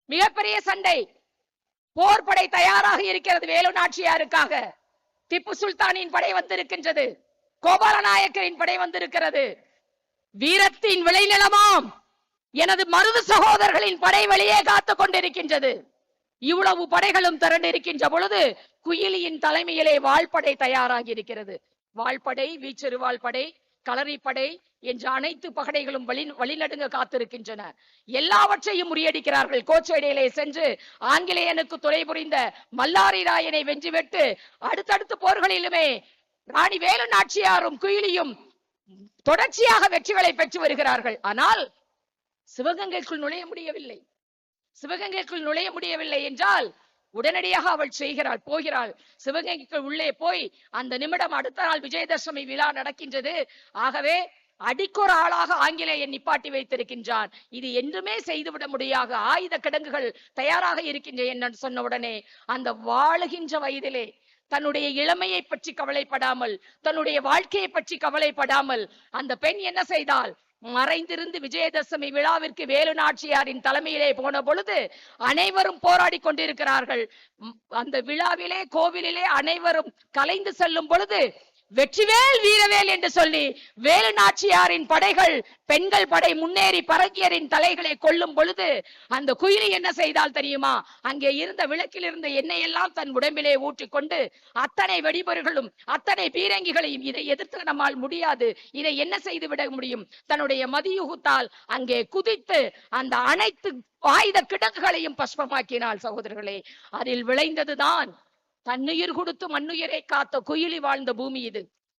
மிகப்பெரிய சண்டை. போர்படை தயாராக இருக்கிறது வேலு நாச்சியாருக்காக. திப்பு சுல்தானின் படை வந்திருக்கின்றது, கோபாலநாயக்கரின் படை வந்திருக்கிறது. வீரத்தின் விளைநிலமாம் எனது மருது சகோதரர்களின் படை வெளியே காத்துக் கொண்டிருக்கின்றது. இவ்வளவு படைகளும் திரண்டிருக்கின்ற பொழுது குயிலியின் தலைமையிலே வாழ்படை தயாராகி இருக்கிறது. வாழ்படை, வீச்செருவாள் படை, களரிப்படை என்ற அனைத்து படைகளும் வழிநடுங்க காத்திருக்கின்றன. எல்லாவற்றையும் முறியடிக்கிறார்கள். கோச்சேடியிலே சென்று ஆங்கிலேயனுக்கு துணை புரிந்த மல்லாரி ராயனை வென்றுவிட்டு அடுத்தடுத்த போர்களிலுமே ராணி வேலு நாச்சியாரும் குயிலியும் தொடர்ச்சியாக வெற்றிகளை பெற்று வருகிறார்கள். ஆனால் சிவகங்கைக்குள் நுழைய முடியவில்லை. சிவகங்கைக்குள் நுழைய முடியவில்லை என்றால் உடனடியாக அவள் செய்கிறாள், போகிறாள். சிவகங்கைக்கு உள்ளே போய் அந்த நிமிடம் அடுத்த நாள் விஜயதசமி விழா நடக்கின்றது. ஆகவே அடிக்கொரு ஆளாக ஆங்கிலேயன் நிப்பாட்டி வைத்திருக்கின்றான். இது என்றுமே செய்துவிட முடியாது, ஆயுத கிடங்குகள் தயாராக இருக்கின்றன என்று சொன்ன உடனே அந்த வாழுகின்ற வயதிலே தன்னுடைய இளமையை பற்றி கவலைப்படாமல், தன்னுடைய வாழ்க்கையை பற்றி கவலைப்படாமல் அந்த பெண் என்ன செய்தால், மறைந்திருந்து விஜயதசமி விழாவிற்கு வேலு நாச்சியாரின் தலைமையிலே போன பொழுது அனைவரும் போராடி கொண்டிருக்கிறார்கள். அந்த விழாவிலே கோவிலிலே அனைவரும் கலைந்து செல்லும் பொழுது வெற்றிவேல் வீரவேல் என்று சொல்லி வேலு நாச்சியாரின் படைகள், பெண்கள் படை முன்னேறி பரங்கியரின் தலைகளை கொல்லும் பொழுது அந்த குயிலி என்ன செய்தால் தெரியுமா? அங்கே இருந்த விளக்கில் இருந்த எண்ணெய் எல்லாம் தன் உடம்பிலே ஊற்றிக்கொண்டு அத்தனை வெடிபொருள்களும் அத்தனை பீரங்கிகளையும், இதை எதிர்த்து நம்மால் முடியாது, இதை என்ன செய்து விட முடியும், தன்னுடைய மதியுகத்தால் அங்கே குதித்து அந்த அனைத்து ஆயுத கிடங்குகளையும் பஸ்பமாக்கினாள். சகோதரர்களே, அதில் விளைந்ததுதான் தன்னுயிர் கொடுத்து மண்ணுயிரை காத்த குயிலி வாழ்ந்த பூமி இது.